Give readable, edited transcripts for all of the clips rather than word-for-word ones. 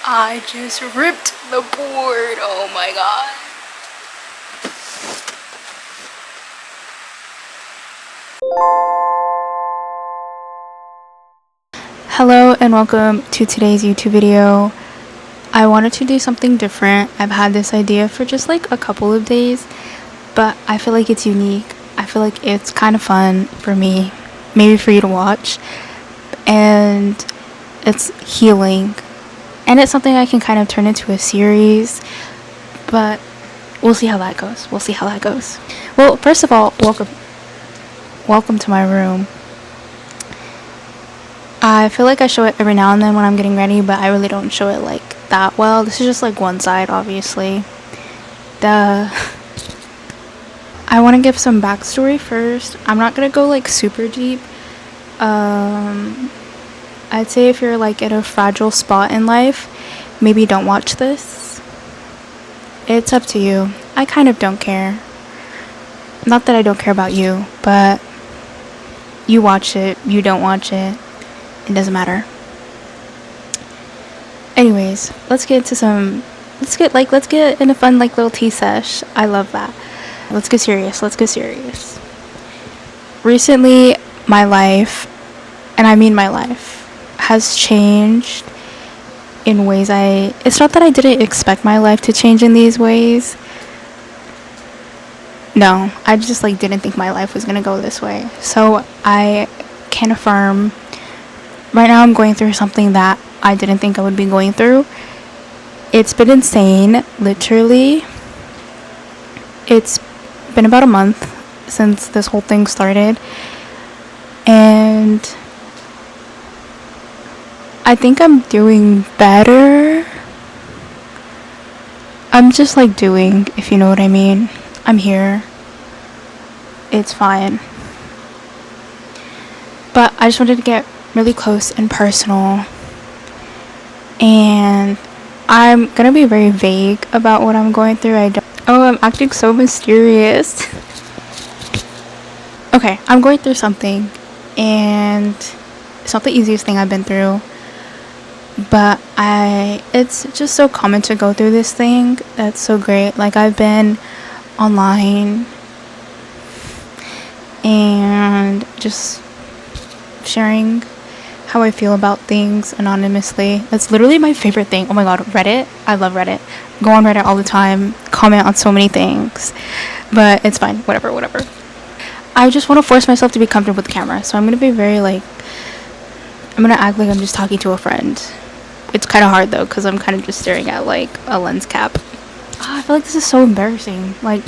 I just ripped the board. Oh my god. Hello and welcome to today's YouTube video. I wanted to do something different. I've had this idea for just like a couple of days, but I feel like it's unique. I feel like it's kind of fun for me, maybe for you to watch, and it's healing. And it's something I can kind of turn into a series, but we'll see how that goes. Well, first of all, welcome to my room. I feel like I show it every now and then when I'm getting ready, but I really don't show it like that well. This is just like one side, obviously. I want to give some backstory first. I'm not gonna go like super deep. I'd say if you're like in a fragile spot in life, maybe don't watch this. It's up to you. I kind of don't care. Not that I don't care about you, but you watch it, you don't watch it. It doesn't matter. Anyways, let's get in a fun like little tea sesh. I love that. Let's get serious. Recently, my life, and I mean my life, has changed in ways it's not that I didn't expect my life to change in these ways. No, I just like didn't think my life was gonna go this way. So I can affirm right now I'm going through something that I didn't think I would be going through. It's been insane, literally. It's been about a month since this whole thing started, and I think I'm doing better. I'm just like doing, if you know what I mean. I'm here. It's fine. But I just wanted to get really close and personal. And I'm gonna be very vague about what I'm going through. I'm acting so mysterious. Okay, I'm going through something, and it's not the easiest thing I've been through. But it's just so common to go through this thing. That's so great. Like, I've been online and just sharing how I feel about things anonymously. That's literally my favorite thing. Oh my god, Reddit. I love Reddit. Go on Reddit all the time. Comment on so many things. But it's fine. Whatever. I just want to force myself to be comfortable with the camera. So I'm going to be very I'm going to act like I'm just talking to a friend. It's kind of hard though, because I'm kind of just staring at like a lens cap. I feel like this is so embarrassing. Like,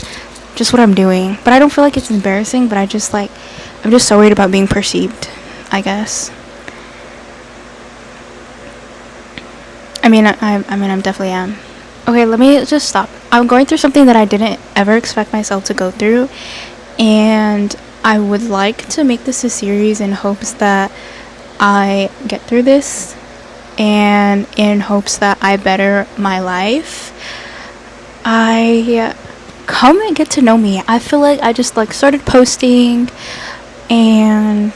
just what I'm doing. But I don't feel like it's embarrassing, but I'm just so worried about being perceived, I guess. I mean, I definitely am. Okay, let me just stop. I'm going through something that I didn't ever expect myself to go through, and I would like to make this a series in hopes that I get through this, and in hopes that I better my life. Come and get to know me. I feel like I just like started posting, and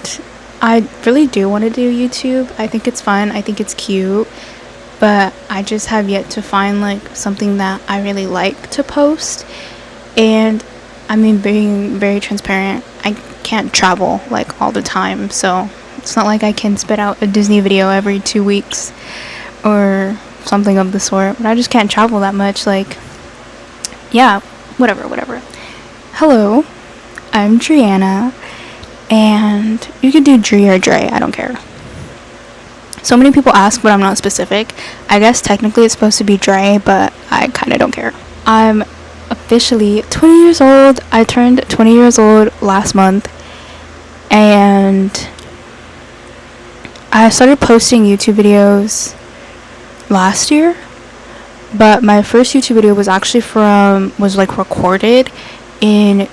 I really do want to do YouTube. I think it's fun. I think it's cute. But I just have yet to find like something that I really like to post. And I mean, being very transparent, I can't travel like all the time, so it's not like I can spit out a Disney video every 2 weeks or something of the sort. But I just can't travel that much. Like, yeah, whatever. Hello, I'm Driana, and you can do Dre or Dre, I don't care. So many people ask, but I'm not specific. I guess technically it's supposed to be Dre, but I kind of don't care. I'm officially 20 years old. I turned 20 years old last month, and I started posting YouTube videos last year, but my first YouTube video was actually recorded in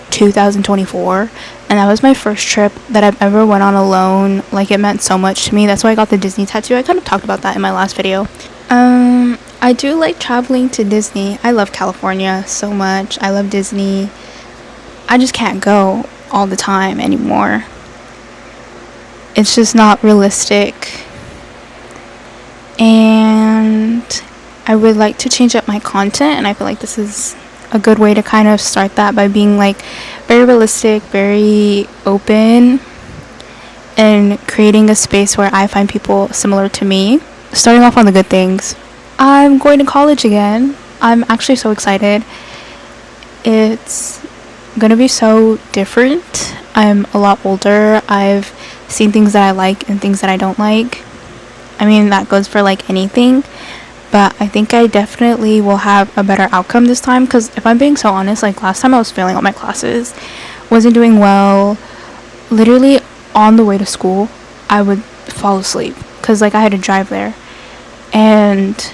2024, and that was my first trip that I've ever went on alone. Like, it meant so much to me. That's why I got the Disney tattoo. I kind of talked about that in my last video. I do like traveling to Disney. I love California so much. I love Disney. I just can't go all the time anymore. It's just not realistic. And I would like to change up my content, and I feel like this is a good way to kind of start that by being like very realistic, very open, and creating a space where I find people similar to me. Starting off on the good things, I'm going to college again. I'm actually so excited. It's gonna be so different. I'm a lot older. I've seen things that I like and things that I don't like. I mean, that goes for like anything, but I think I definitely will have a better outcome this time, because if I'm being so honest, like last time I was failing all my classes, wasn't doing well. Literally on the way to school, I would fall asleep because like I had to drive there, and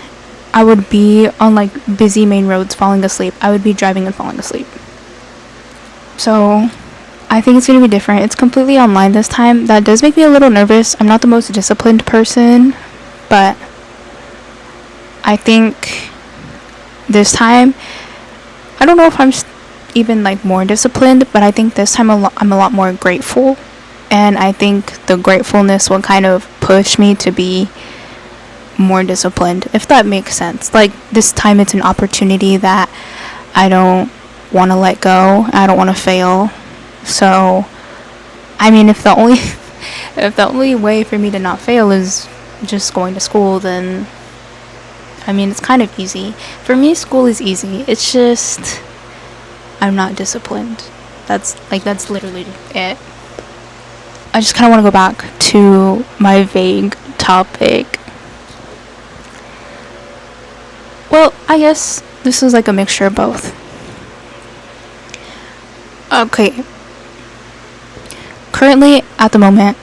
I would be on like busy main roads falling asleep. I would be driving and falling asleep. So I think it's going to be different. It's completely online this time. That does make me a little nervous. I'm not the most disciplined person, but I think this time, I don't know if I'm even like more disciplined, but I think this time I'm a lot more grateful, and I think the gratefulness will kind of push me to be more disciplined, if that makes sense. Like this time it's an opportunity that I don't want to let go. I don't want to fail. So I mean, if the only if the only way for me to not fail is just going to school, then I mean, it's kind of easy. For me, school is easy. It's just I'm not disciplined. That's literally it. I just kind of want to go back to my vague topic. Well, I guess this is like a mixture of both. Okay. Currently, at the moment,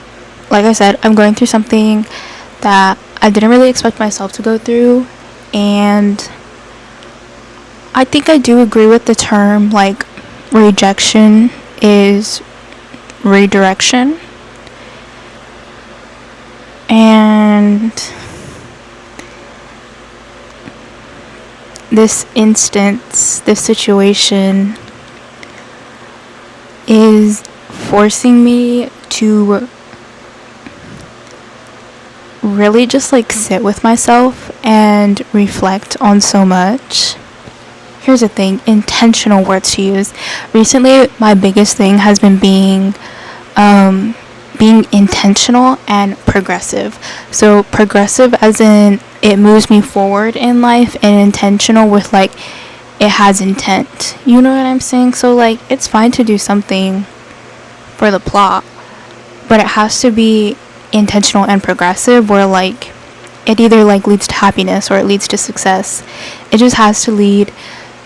like I said, I'm going through something that I didn't really expect myself to go through, and I think I do agree with the term like rejection is redirection. And this instance, this situation is forcing me to really just like sit with myself and reflect on so much. Here's the thing, intentional words to use. Recently, my biggest thing has been being intentional and progressive. So progressive as in it moves me forward in life, and intentional with like it has intent. You know what I'm saying? So like it's fine to do something for the plot, but it has to be intentional and progressive, where like it either like leads to happiness or it leads to success. It just has to lead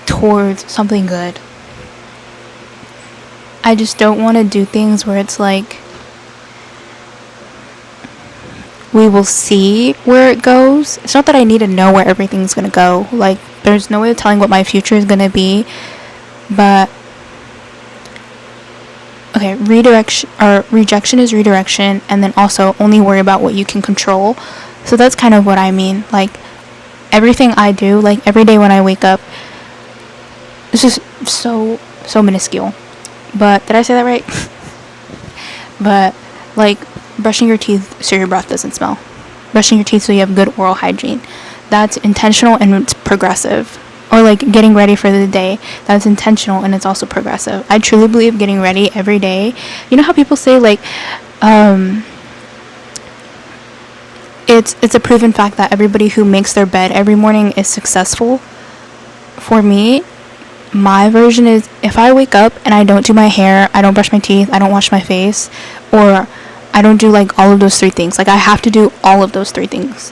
towards something good. I just don't want to do things where it's like we will see where it goes. It's not that I need to know where everything's gonna go. Like there's no way of telling what my future is gonna be, but okay, redirection or rejection is redirection, and then also only worry about what you can control. So that's kind of what I mean. Like everything I do, like every day when I wake up, it's just so minuscule. But did I say that right? But like brushing your teeth so your breath doesn't smell. Brushing your teeth so you have good oral hygiene. That's intentional and it's progressive. Or like getting ready for the day. That's intentional and it's also progressive. I truly believe getting ready every day. You know how people say like it's a proven fact that everybody who makes their bed every morning is successful. For me, my version is if I wake up and I don't do my hair, I don't brush my teeth, I don't wash my face, or I don't do like all of those three things, like I have to do all of those three things,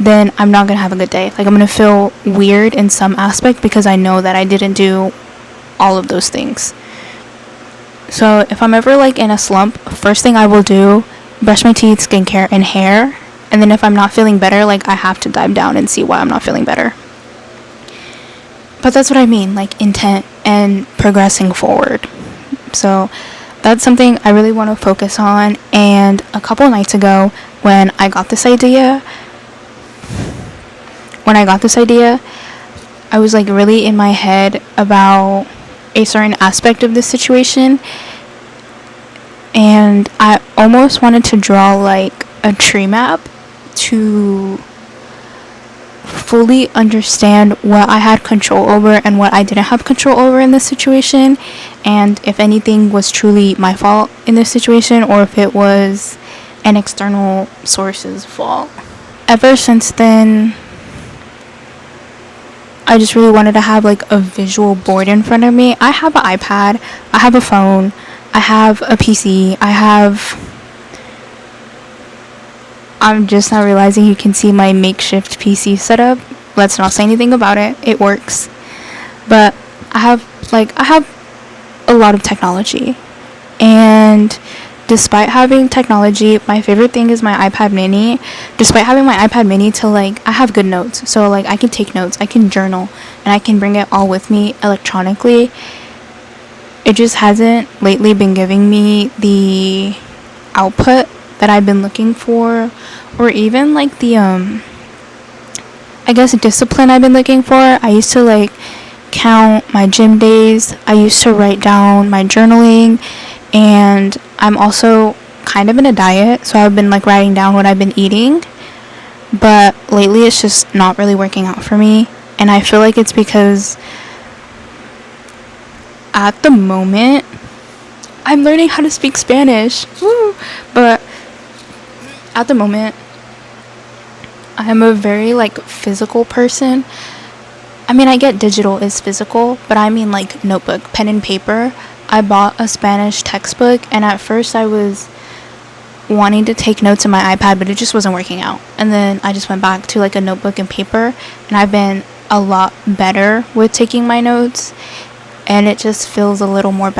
then I'm not gonna have a good day. Like I'm gonna feel weird in some aspect because I know that I didn't do all of those things. So if I'm ever like in a slump, first thing I will do, brush my teeth, skincare, and hair. And then if I'm not feeling better, like I have to dive down and see why I'm not feeling better. But that's what I mean, like intent and progressing forward. So that's something I really want to focus on. And a couple of nights ago, when I got this idea, I was like really in my head about a certain aspect of this situation. And I almost wanted to draw like a tree map to fully understand what I had control over and what I didn't have control over in this situation, and if anything was truly my fault in this situation or if it was an external source's fault. Ever since then, I just really wanted to have like a visual board in front of me. I have an iPad, I have a phone, I have a PC, I'm just now realizing you can see my makeshift PC setup. Let's not say anything about it. It works. But I have a lot of technology. And despite having technology, my favorite thing is my iPad mini. Despite having my iPad mini to I have good notes. So I can take notes, I can journal, and I can bring it all with me electronically. It just hasn't lately been giving me the output that I've been looking for, or even the I guess discipline I've been looking for. I used to count my gym days. I used to write down my journaling, and I'm also kind of in a diet, so I've been writing down what I've been eating. But lately it's just not really working out for me, and I feel like it's because at the moment I'm learning how to speak Spanish. Woo! But at the moment, I'm a very physical person. I mean, I get digital is physical, but I mean notebook, pen and paper. I bought a Spanish textbook, and at first I was wanting to take notes in my iPad, but it just wasn't working out. And then I just went back to a notebook and paper, and I've been a lot better with taking my notes, and it just feels a little more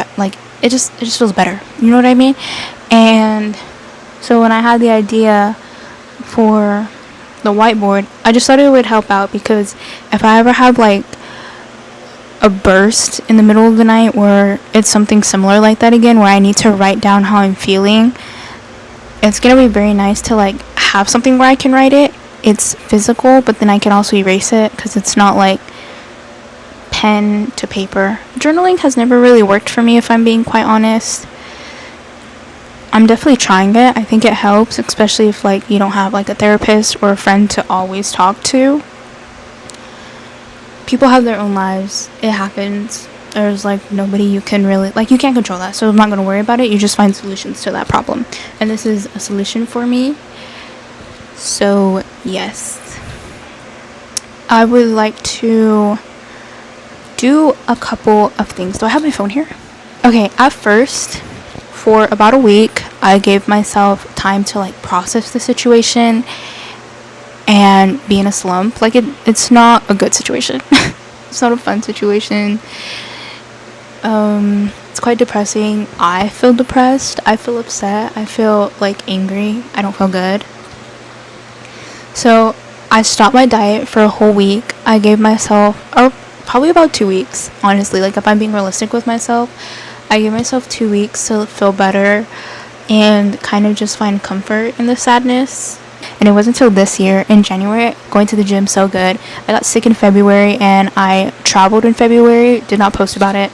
it just feels better. You know what I mean? And so when I had the idea for the whiteboard, I just thought it would help out, because if I ever have a burst in the middle of the night where it's something similar like that again, where I need to write down how I'm feeling, it's gonna be very nice to have something where I can write it. It's physical, but then I can also erase it, because it's not pen to paper. Journaling has never really worked for me, if I'm being quite honest. I'm definitely trying it. I think it helps, especially if you don't have a therapist or a friend to always talk to. People have their own lives. It happens. There's nobody you can really you can't control that, so I'm not going to worry about it. You just find solutions to that problem, and this is a solution for me. So yes, I would like to do a couple of things. Do I have my phone here? Okay, at first, for about a week, I gave myself time to process the situation and be in a slump. It's not a good situation. It's not a fun situation. It's quite depressing. I feel depressed. I feel upset. I feel angry. I don't feel good. So I stopped my diet for a whole week. I gave myself, or probably about 2 weeks, honestly. If I'm being realistic with myself, I gave myself 2 weeks to feel better and kind of just find comfort in the sadness. And it wasn't until this year, in January, going to the gym so good. I got sick in February, and I traveled in February, did not post about it.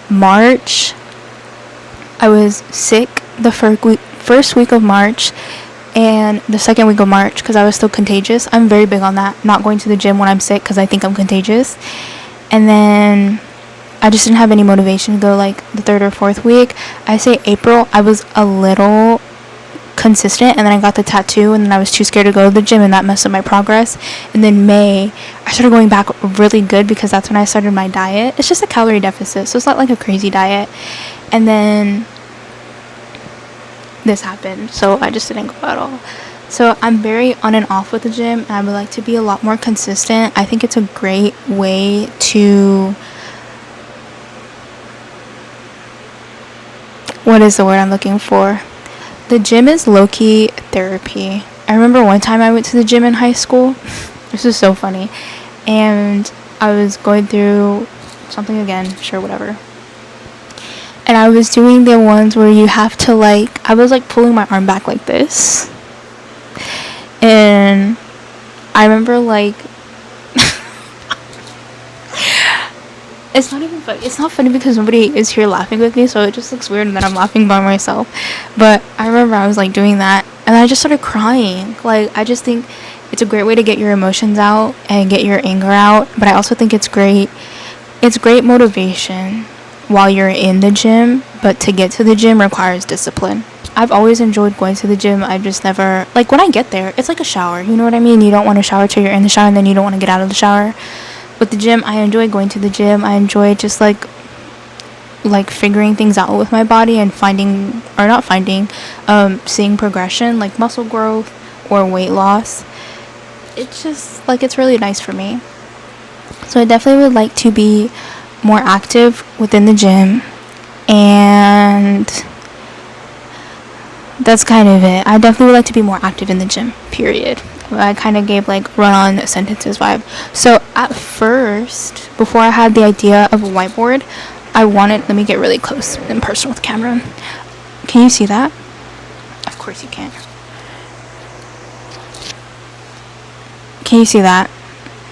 March, I was sick the first week of March and the second week of March, because I was still contagious. I'm very big on that, not going to the gym when I'm sick, because I think I'm contagious. And then I just didn't have any motivation to go the third or fourth week. I say April, I was a little consistent, and then I got the tattoo, and then I was too scared to go to the gym, and that messed up my progress. And then May, I started going back really good, because that's when I started my diet. It's just a calorie deficit, so it's not a crazy diet. And then this happened, so I just didn't go at all. So I'm very on and off with the gym, and I would like to be a lot more consistent. I think it's a great way to, what is the word I'm looking for? The gym is low-key therapy. I remember one time I went to the gym in high school. This is so funny. And I was going through something again, sure, whatever. And I was doing the ones where you have to I was pulling my arm back like this. And I remember it's not even funny. It's not funny because nobody is here laughing with me, so it just looks weird that I'm laughing by myself. But I remember I was doing that, and I just started crying. I just think It's a great way to get your emotions out and get your anger out, but I also think it's great motivation while you're in the gym, but to get to the gym requires discipline. I've always enjoyed going to the gym. I've just never, like, when I get there, it's like a shower. You know what I mean? You don't want to shower till you're in the shower, and then you don't want to get out of the shower. With the gym, I enjoy going to the gym. I enjoy just like figuring things out with my body and seeing progression, like muscle growth or weight loss. It's just like, it's really nice for me. So I definitely would like to be more active within the gym, and that's kind of it. I definitely would like to be more active in the gym, period. I kind of gave like run-on sentences vibe. So at first, before I had the idea of a whiteboard, let me get really close and personal with the camera. Can you see that? Of course you can. Can you see that?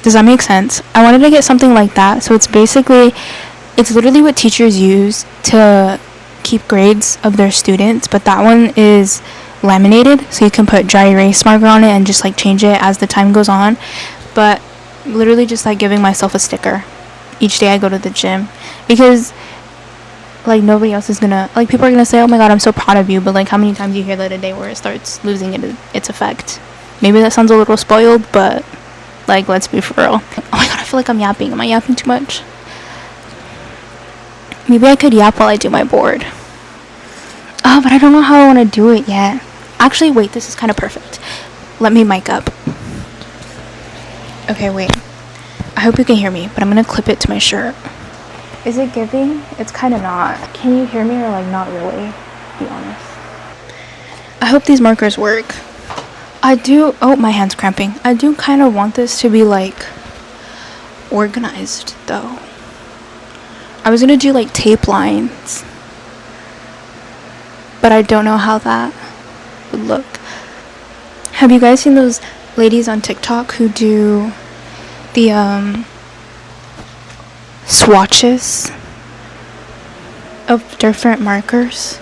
Does that make sense? I wanted to get something like that. So it's literally what teachers use to keep grades of their students, but that one is laminated, so you can put dry erase marker on it and just like change it as the time goes on. But literally just like giving myself a sticker each day I go to the gym, because like nobody else is gonna, like, people are gonna say, oh my god, I'm so proud of you, but like how many times do you hear that a day where it starts losing its effect? Maybe that sounds a little spoiled, but like, let's be for real. Oh my god, I feel like I'm yapping. Am I yapping too much? Maybe I could yap while I do my board. Oh, but I don't know how I want to do it yet. Actually, wait, this is kind of perfect. Let me mic up. Okay, wait. I hope you can hear me, but I'm gonna clip it to my shirt. Is it giving? It's kind of not. Can you hear me, or like not really? Be honest. I hope these markers work. Oh, my hand's cramping. I do kind of want this to be like organized though. I was gonna do like tape lines, but I don't know how that would look. Have you guys seen those ladies on TikTok who do the swatches of different markers?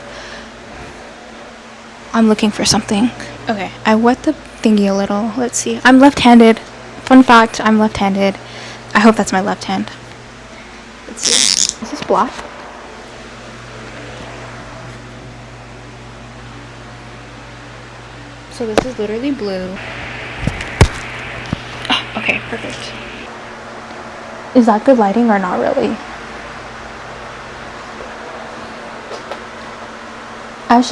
I'm looking for something. Okay, I wet the thingy a little. Let's see. I'm left-handed. Fun fact, I'm left-handed. I hope that's my left hand. Let's see. Is this black? So this is literally blue. Oh, okay, perfect. Is that good lighting or not really? I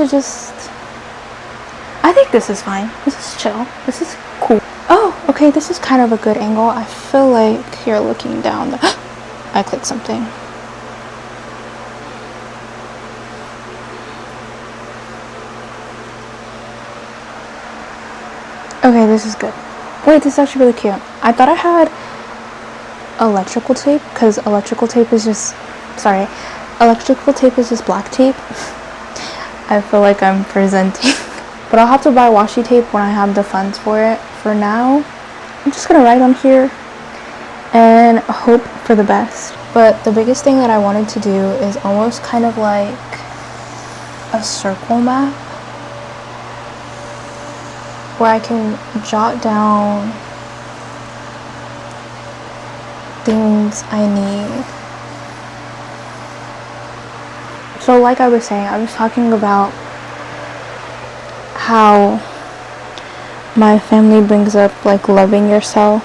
think this is fine. This is chill. This is cool. Oh, okay, this is kind of a good angle. I feel like you're looking down. I clicked something. Okay, this is good. Wait, this is actually really cute. I thought I had electrical tape, because electrical tape is just black tape. I feel like I'm presenting. But I'll have to buy washi tape when I have the funds for it. For now, I'm just gonna write on here and hope for the best. But the biggest thing that I wanted to do is almost kind of like a circle map, where I can jot down things I need. So like I was saying, I was talking about how my family brings up like loving yourself,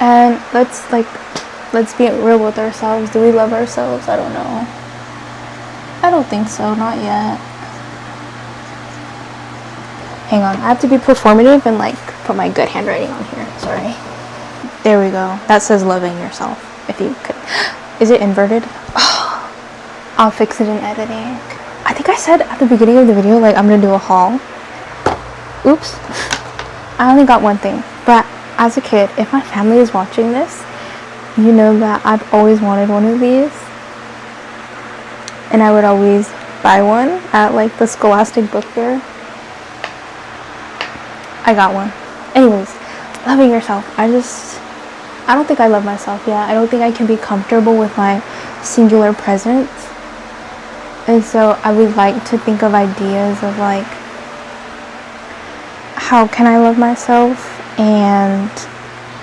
and let's be real with ourselves. Do we love ourselves? I don't know. I don't think so, not yet. Hang on, I have to be performative and like put my good handwriting on here. Sorry. There we go. That says loving yourself. If you could. Is it inverted? I'll fix it in editing. I think I said at the beginning of the video, like, I'm gonna do a haul. Oops. I only got one thing. But as a kid, if my family is watching this, you know that I've always wanted one of these. And I would always buy one at like the Scholastic Book Fair. I got one. Anyways, loving yourself. I don't think I love myself yet. I don't think I can be comfortable with my singular presence. And so I would like to think of ideas of like how can I love myself, and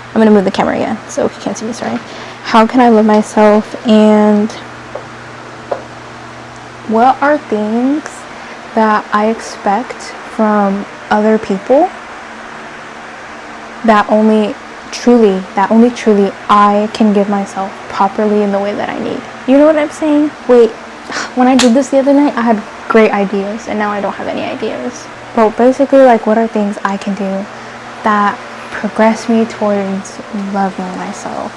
I'm gonna move the camera again so if you can't see me, sorry. How can I love myself, and what are things that I expect from other people that only truly I can give myself properly in the way that I need. You know what I'm saying? Wait, when I did this the other night, I had great ideas, and now I don't have any ideas. But basically, like, what are things I can do that progress me towards loving myself?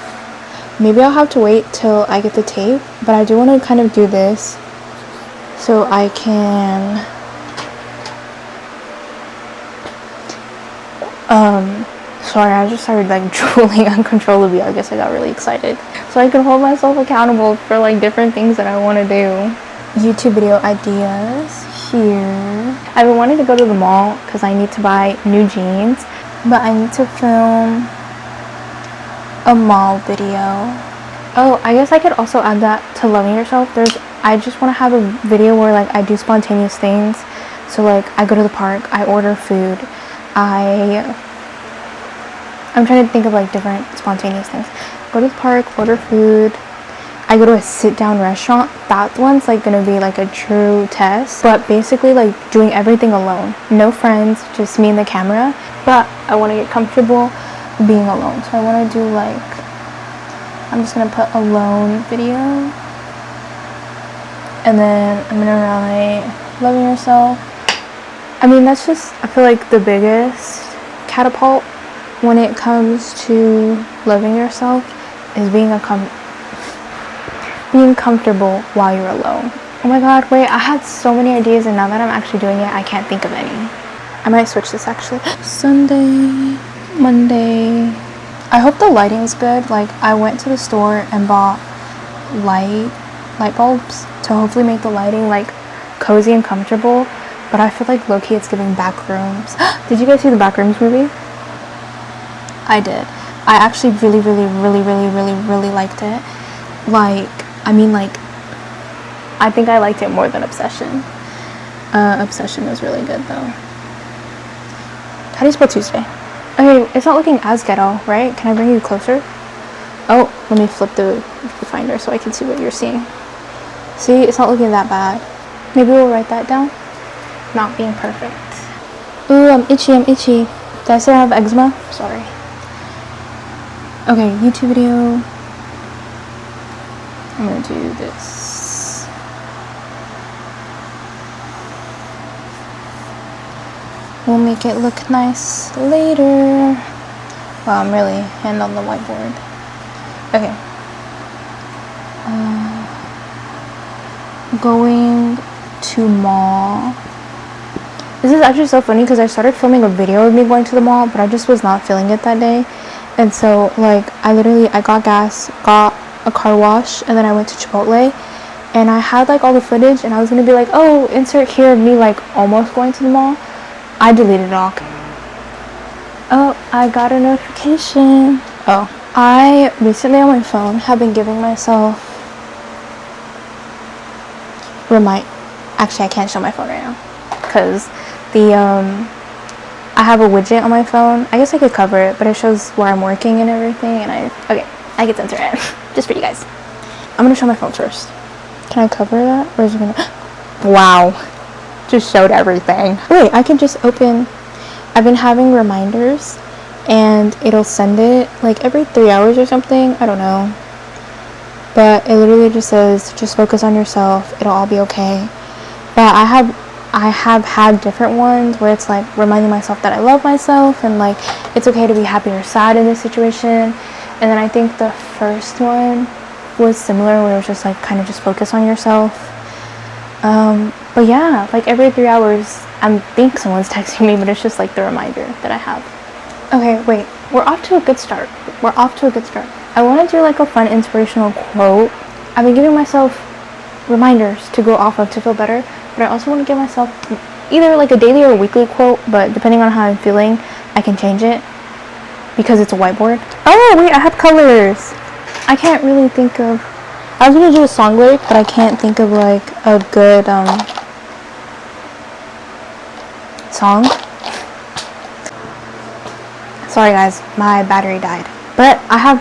Maybe I'll have to wait till I get the tape, but I do want to kind of do this so I can sorry, I just started like drooling uncontrollably. I guess I got really excited. So I can hold myself accountable for like different things that I want to do. YouTube video ideas here. I've been wanting to go to the mall because I need to buy new jeans, but I need to film a mall video. Oh, I guess I could also add that to loving yourself. I just want to have a video where like I do spontaneous things. So like I go to the park, I order food, I'm trying to think of like different spontaneous things. Go to the park, order food. I go to a sit-down restaurant. That one's like gonna be like a true test. But basically like doing everything alone. No friends, just me and the camera. But I want to get comfortable being alone. So I want to do like, I'm just gonna put alone video. And then I'm gonna write loving yourself. I mean, that's just, I feel like the biggest catapult when it comes to loving yourself is being comfortable while you're alone. Oh my god, wait, I had so many ideas, and now that I'm actually doing it, I can't think of any. I might switch this actually. Sunday, Monday. I hope the lighting's good. Like, I went to the store and bought light bulbs to hopefully make the lighting like cozy and comfortable, but I feel like low-key it's giving Backrooms. Did you guys see the Backrooms movie? I did. I actually really liked it. Like, I mean, like, I think I liked it more than Obsession. Obsession was really good though. How do you spell Tuesday? Okay, it's not looking as ghetto, right? Can I bring you closer? Oh, let me flip the finder so I can see what you're seeing. See, it's not looking that bad. Maybe we'll write that down. Not being perfect. Ooh, I'm itchy. Did I say I have eczema? Sorry. Okay, YouTube video. I'm gonna do this. We'll make it look nice later. Wow, I'm really hand on the whiteboard. Okay. Going to mall. This is actually so funny because I started filming a video of me going to the mall, but I just was not feeling it that day. And so like I got gas, got a car wash, and then I went to Chipotle, and I had like all the footage, and I was gonna be like, oh, insert here of me like almost going to the mall. I deleted it all. Oh, I got a notification. Oh, I recently on my phone have been giving myself actually I can't show my phone right now because I have a widget on my phone. I guess I could cover it, but it shows where I'm working and everything, and I get censor it just for you guys. I'm gonna show my phone first. Can I cover that, or is it gonna wow, just showed everything. Wait, I can just open. I've been having reminders and it'll send it like every 3 hours or something, I don't know, but it literally just says just focus on yourself, it'll all be okay. But I have had different ones where it's like reminding myself that I love myself and like it's okay to be happy or sad in this situation. And then I think the first one was similar, where it was just like kind of just focus on yourself. But yeah, like every 3 hours I think someone's texting me, but it's just like the reminder that I have. Okay, wait, we're off to a good start. I want to do like a fun inspirational quote. I've been giving myself reminders to go off of to feel better, but I also want to give myself either like a daily or a weekly quote, but depending on how I'm feeling, I can change it because it's a whiteboard. Oh wait, I have colors. I can't really think of, I was gonna do a song lyric, but I can't think of like a good song. sorry guys, my battery died. But I have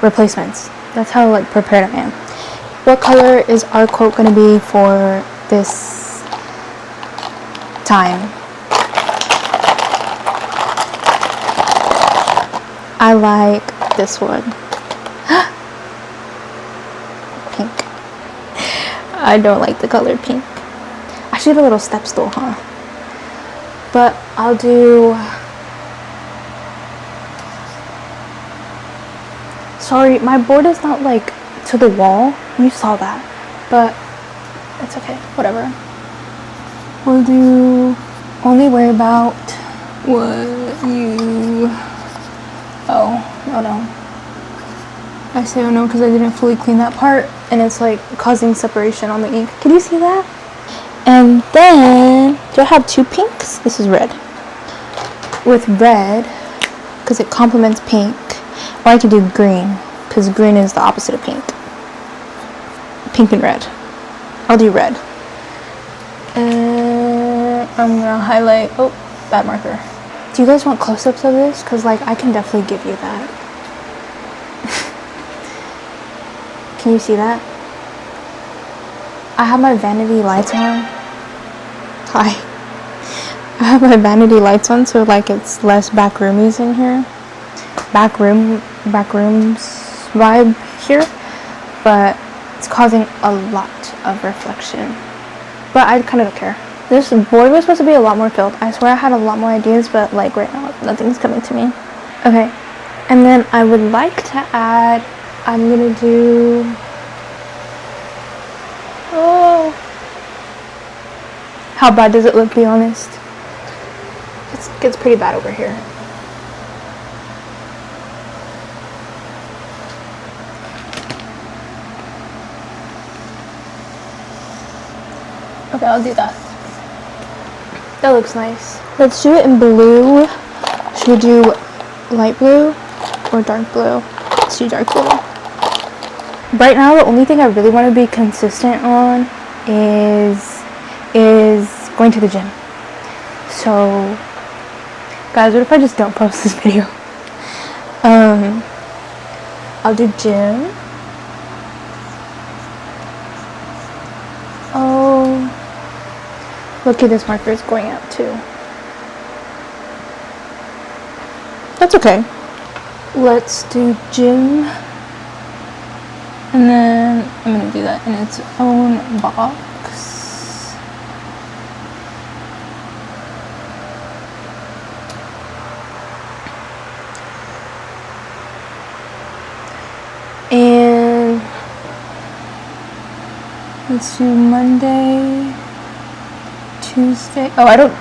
replacements. That's how like prepared I am. What color is our quote gonna be for this time? I like this one. Pink. I don't like the color pink. I should have a little step stool, huh? But I'll do... Sorry, my board is not like to the wall. You saw that. But it's okay. Whatever. We'll do... Only worry about what you... Oh, no. I say oh no because I didn't fully clean that part and it's like causing separation on the ink. Can you see that? And then, do I have two pinks? This is red. With red, because it complements pink. Or I could do green, because green is the opposite of pink. Pink and red. I'll do red. And I'm gonna highlight, oh, bad marker. Do you guys want close-ups of this? Because like, I can definitely give you that. Can you see that? I have my vanity lights on. Hi. I have my vanity lights on so like it's less back roomies in here. Back rooms vibe here. But it's causing a lot of reflection. But I kind of don't care. This board was supposed to be a lot more filled. I swear I had a lot more ideas, but like right now nothing's coming to me. Okay. And then I would like to add, I'm gonna do... Oh. How bad does it look, be honest? It gets pretty bad over here. Okay, I'll do that. That looks nice. Let's do it in blue. Should we do light blue or dark blue? Let's do dark blue. Right now, the only thing I really want to be consistent on is going to the gym. So, guys, what if I just don't post this video? I'll do gym. Oh, look at this marker is going out too. That's okay. Let's do gym. And then I'm gonna do that in its own box. And let's do Monday, Tuesday. Oh, I don't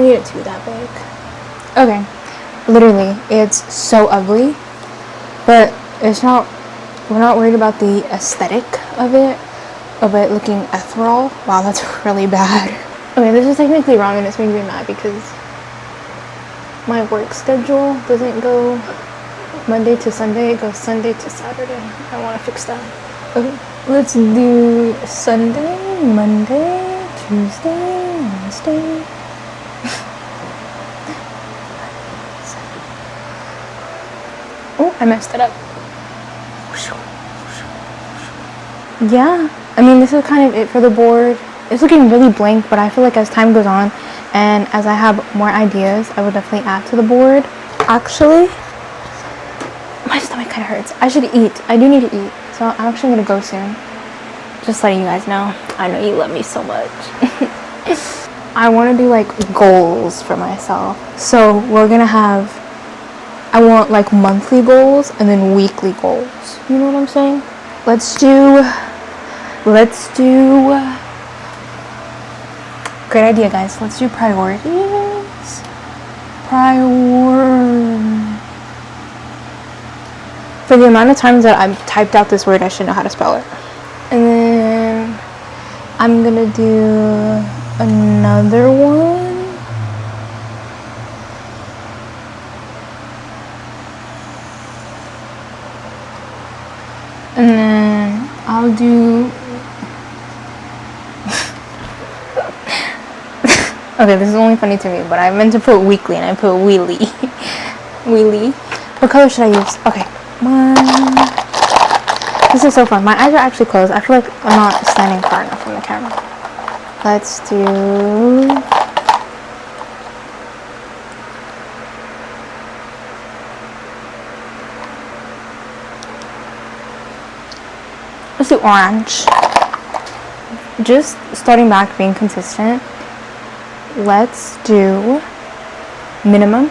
need it to be that big. Okay. Literally, it's so ugly. But it's not, we're not worried about the aesthetic of it looking ethereal. Wow, that's really bad. Okay, this is technically wrong and it's making me mad because my work schedule doesn't go Monday to Sunday, it goes Sunday to Saturday. I want to fix that. Okay, let's do Sunday, Monday, Tuesday, Wednesday. Oh, I messed it up. Yeah, I mean, this is kind of it for the board. It's looking really blank, but I feel like as time goes on and as I have more ideas, I will definitely add to the board. Actually, my stomach kind of hurts. I should eat. I do need to eat. So I'm actually going to go soon. Just letting you guys know. I know you love me so much. I want to do like goals for myself. So we're going to have... I want like monthly goals and then weekly goals. You know what I'm saying? Let's do... Great idea, guys. Let's do priorities. For the amount of times that I've typed out this word, I should know how to spell it. And then I'm gonna do another one. And then I'll do Okay, this is only funny to me, but I meant to put weekly and I put wheelie. Wheelie. What color should I use? Okay. One. This is so fun. My eyes are actually closed. I feel like I'm not standing far enough from the camera. Let's do... Let's do orange. Just starting back, being consistent. Let's do minimum.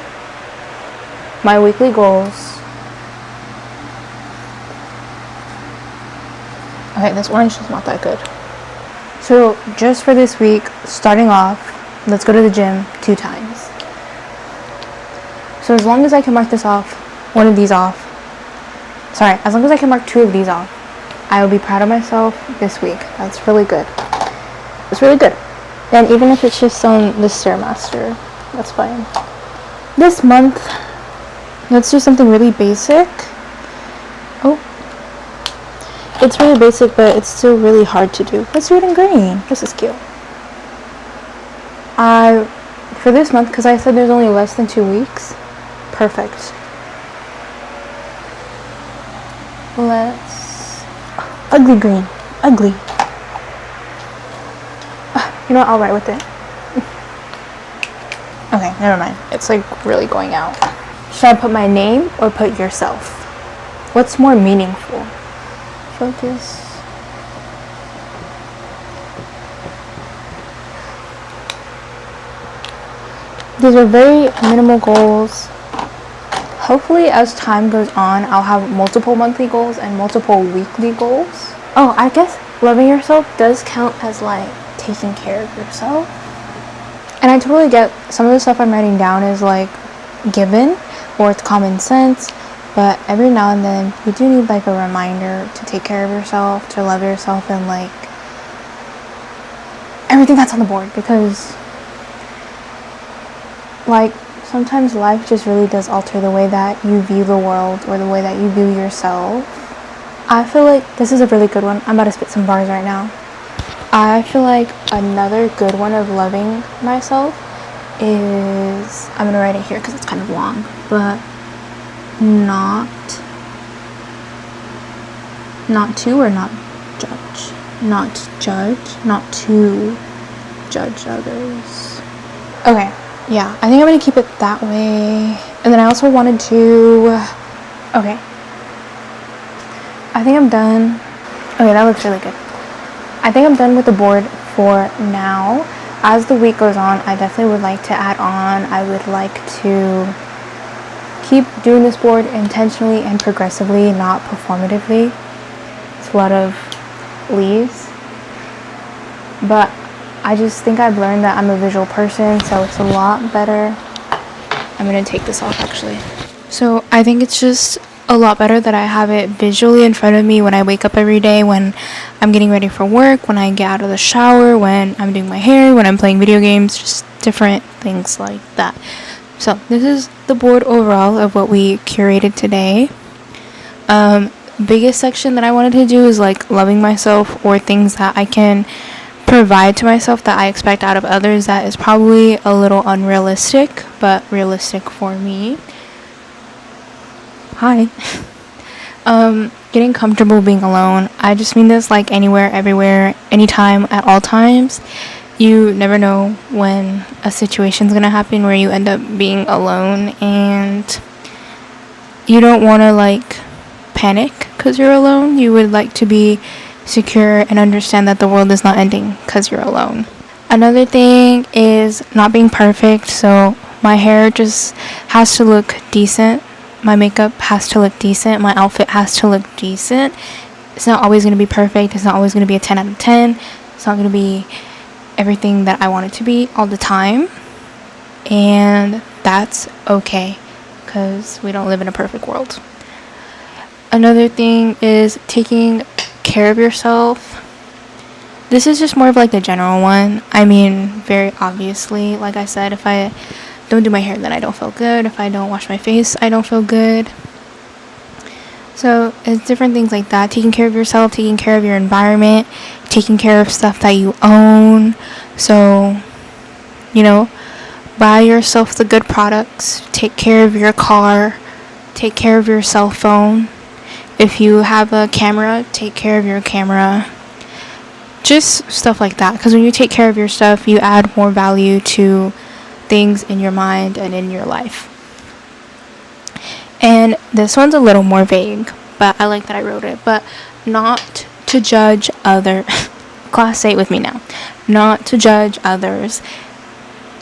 My weekly goals. Okay, this orange is not that good. So just for this week, starting off, let's go to the gym 2 times. So as long as I can mark this off, one of these off. Sorry, as long as I can mark 2 of these off, I will be proud of myself this week. That's really good. It's really good. And even if it's just on the Stairmaster, that's fine. This month, let's do something really basic. Oh. It's really basic, but it's still really hard to do. Let's do it in green. This is cute. For this month, because I said there's only less than 2 weeks, perfect. Let's... ugly green. Ugly. You know what? I'll write with it. Okay, never mind. It's like really going out. Should I put my name or put yourself? What's more meaningful? Focus. These are very minimal goals. Hopefully as time goes on, I'll have multiple monthly goals and multiple weekly goals. Oh, I guess loving yourself does count as like taking care of yourself. And I totally get some of the stuff I'm writing down is like given or it's common sense, but every now and then you do need like a reminder to take care of yourself, to love yourself, and like everything that's on the board, because like sometimes life just really does alter the way that you view the world or the way that you view yourself. I feel like this is a really good one. I'm about to spit some bars right now. I feel like another good one of loving myself is, I'm gonna write it here because it's kind of long, but not to or not judge. Not judge, not to judge others. Okay, yeah, I think I'm gonna keep it that way. And then I also wanted to, okay, I think I'm done. Okay, that looks really good. I think I'm done with the board for now. As the week goes on, I definitely would like to add on. I would like to keep doing this board intentionally and progressively, not performatively. It's a lot of leaves. But I just think I've learned that I'm a visual person, so it's a lot better. I'm going to take this off actually. So I think it's just a lot better that I have it visually in front of me when I wake up every day, when I'm getting ready for work, when I get out of the shower, when I'm doing my hair, when I'm playing video games, just different things like that. So this is the board overall of what we curated today. Biggest section that I wanted to do is like loving myself, or things that I can provide to myself that I expect out of others that is probably a little unrealistic, but realistic for me. Hi. Getting comfortable being alone. I just mean this like anywhere, everywhere, anytime, at all times. You never know when a situation's gonna happen where you end up being alone, and you don't want to like panic because you're alone. You would like to be secure and understand that the world is not ending because you're alone. Another thing is not being perfect, so my hair just has to look decent. My makeup has to look decent. My outfit has to look decent. It's not always going to be perfect. It's not always going to be a 10 out of 10. It's not going to be everything that I want it to be all the time. And that's okay, because we don't live in a perfect world. Another thing is taking care of yourself. This is just more of like the general one. I mean, very obviously, like I said, if I don't do my hair, then I don't feel good. If I don't wash my face, I don't feel good. So it's different things like that. Taking care of yourself, taking care of your environment, taking care of stuff that you own. So you know, buy yourself the good products, take care of your car, take care of your cell phone. If you have a camera, take care of your camera. Just stuff like that, because when you take care of your stuff, you add more value to things in your mind and in your life. And this one's a little more vague, but I like that I wrote it. But not to judge other class 8 with me now. Not to judge others.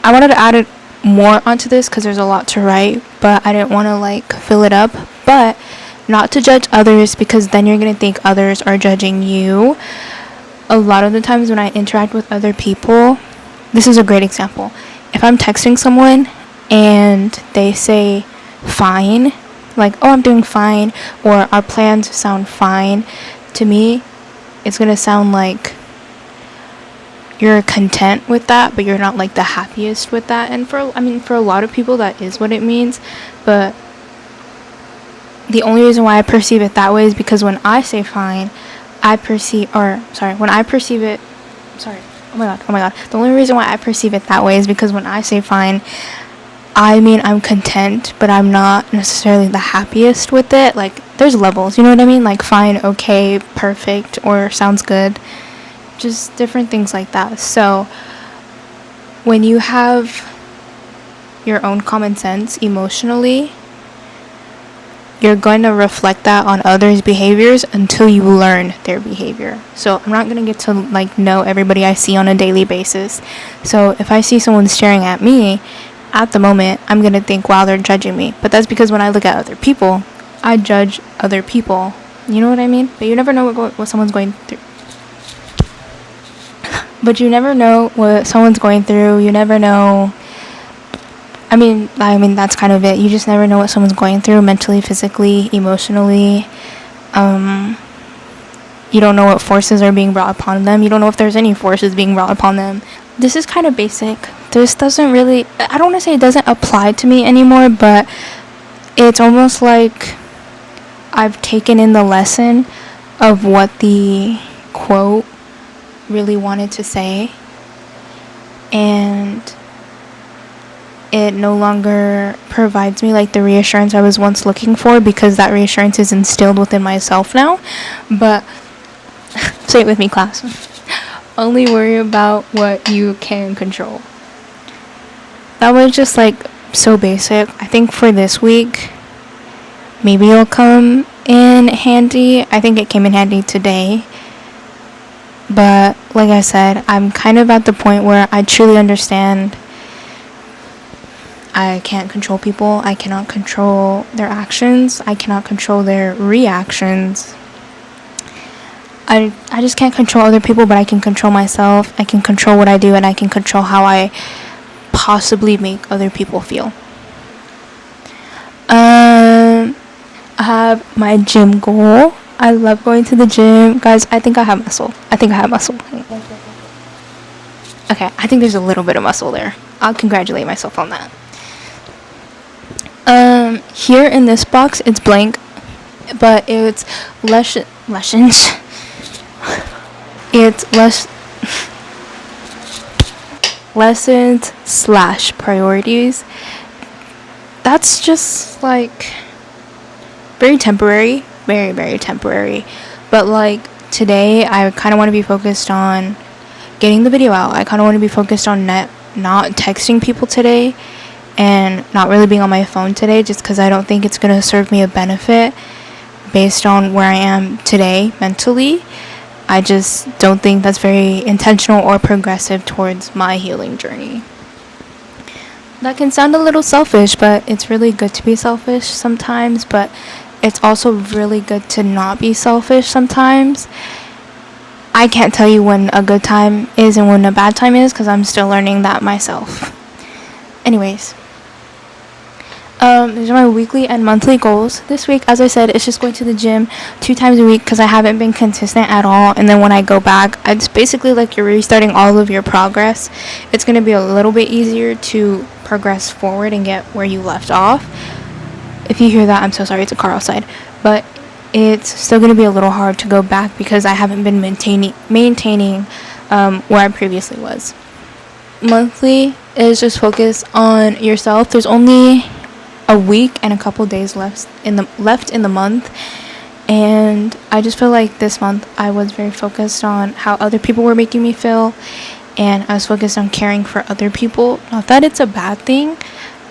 I wanted to add it more onto this because there's a lot to write, but I didn't want to like fill it up. But not to judge others, because then you're going to think others are judging you. A lot of the times when I interact with other people, this is a great example. If I'm texting someone and they say fine, like, oh, I'm doing fine, or our plans sound fine, to me, it's going to sound like you're content with that, but you're not like the happiest with that. And for a lot of people, that is what it means. But the only reason why I perceive it that way is because when I say fine, when I perceive it, oh my god. The only reason why I perceive it that way is because when I say fine, I mean I'm content, but I'm not necessarily the happiest with it. Like, there's levels, you know what I mean? Like fine, okay, perfect, or sounds good. Just different things like that. So when you have your own common sense emotionally, you're going to reflect that on others' behaviors until you learn their behavior. So I'm not going to get to like know everybody I see on a daily basis. So if I see someone staring at me, at the moment, I'm going to think, wow, they're judging me. But that's because when I look at other people, I judge other people. You know what I mean? But you never know what someone's going through. You never know I mean, that's kind of it. You just never know what someone's going through mentally, physically, emotionally. You don't know what forces are being brought upon them. You don't know if there's any forces being brought upon them. This is kind of basic. This doesn't really, I don't want to say it doesn't apply to me anymore, but it's almost like I've taken in the lesson of what the quote really wanted to say, and it no longer provides me like the reassurance I was once looking for, because that reassurance is instilled within myself now. But say it with me, class. Only worry about what you can control. That was just like so basic. I think for this week, maybe it'll come in handy. I think it came in handy today. But like I said, I'm kind of at the point where I truly understand I can't control people. I cannot control their actions. I cannot control their reactions. I just can't control other people, but I can control myself. I can control what I do, and I can control how I possibly make other people feel. I have my gym goal. I love going to the gym. Guys, I think I have muscle. Okay, I think there's a little bit of muscle there. I'll congratulate myself on that. Here in this box, it's blank, but it's lessons. It's lessons/priorities. That's just like very temporary, very, very temporary. But like today, I kind of want to be focused on getting the video out. I kind of want to be focused on not texting people today, and not really being on my phone today, just because I don't think it's going to serve me a benefit based on where I am today mentally. I just don't think that's very intentional or progressive towards my healing journey. That can sound a little selfish, but it's really good to be selfish sometimes, but it's also really good to not be selfish sometimes. I can't tell you when a good time is and when a bad time is, because I'm still learning that myself. Anyways, these are my weekly and monthly goals. This week, as I said, it's just going to the gym 2 times a week because I haven't been consistent at all. And then when I go back, it's basically like you're restarting all of your progress. It's going to be a little bit easier to progress forward and get where you left off. If you hear that, I'm so sorry, it's a car outside. But it's still going to be a little hard to go back because I haven't been maintaining where I previously was. Monthly is just focus on yourself. There's only a week and a couple days left in the month, and I just feel like this month I was very focused on how other people were making me feel, and I was focused on caring for other people. Not that it's a bad thing,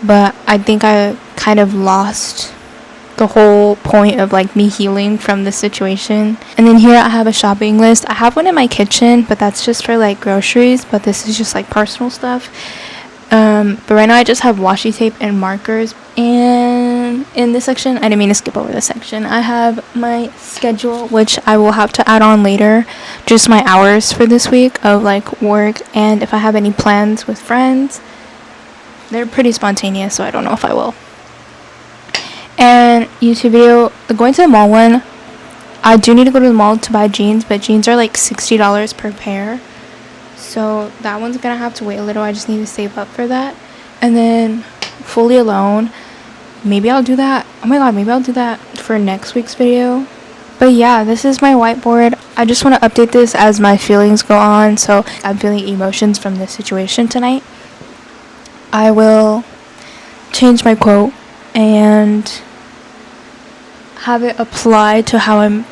but I think I kind of lost the whole point of like me healing from this situation. And then here I have a shopping list. I have one in my kitchen, but that's just for like groceries, but this is just like personal stuff. But right now I just have washi tape and markers. And in this section, I didn't mean to skip over this section, I have my schedule, which I will have to add on later, just my hours for this week of like work, and if I have any plans with friends. They're pretty spontaneous, so I don't know if I will. And YouTube video, the going to the mall one, I do need to go to the mall to buy jeans, but jeans are like $60 per pair, so that one's gonna have to wait a little. I just need to save up for that. And then fully alone, maybe I'll do that. Oh my god, maybe I'll do that for next week's video. But yeah, this is my whiteboard. I just want to update this as my feelings go on. So I'm feeling emotions from this situation tonight. I will change my quote and have it apply to how I'm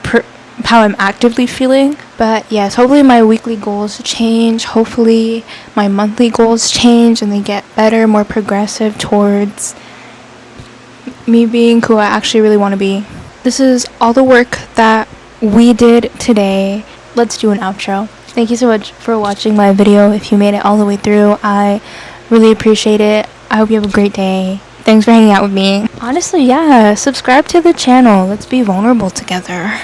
actively feeling. But yes, hopefully my weekly goals change. Hopefully my monthly goals change and they get better, more progressive towards me being who I actually really want to be. This is all the work that we did today. Let's do an outro. Thank you so much for watching my video. If you made it all the way through, I really appreciate it. I hope you have a great day. Thanks for hanging out with me. Honestly, yeah, subscribe to the channel. Let's be vulnerable together.